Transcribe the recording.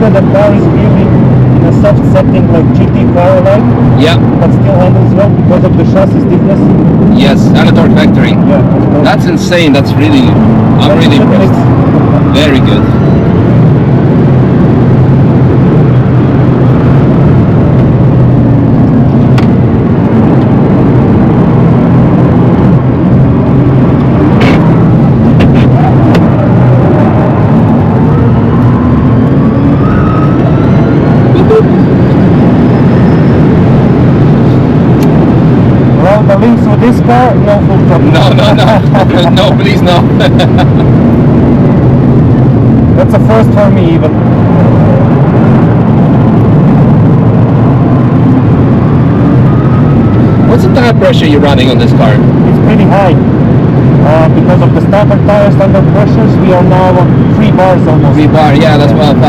that the car is really in a soft setting like GT car like, Yeah. but still handles well because of the chassis stiffness. Yes, and a torque factory. Yeah. That's insane. That's really, I'm really impressed. Very good. Well, the links with this car, no full throttle. No, no, please no. That's a first for me even. What's the tire pressure you're running on this car? It's pretty high. Because of the starter tires under pressures, we are now on 3 bars almost. 3 bar, yeah, that's what I thought.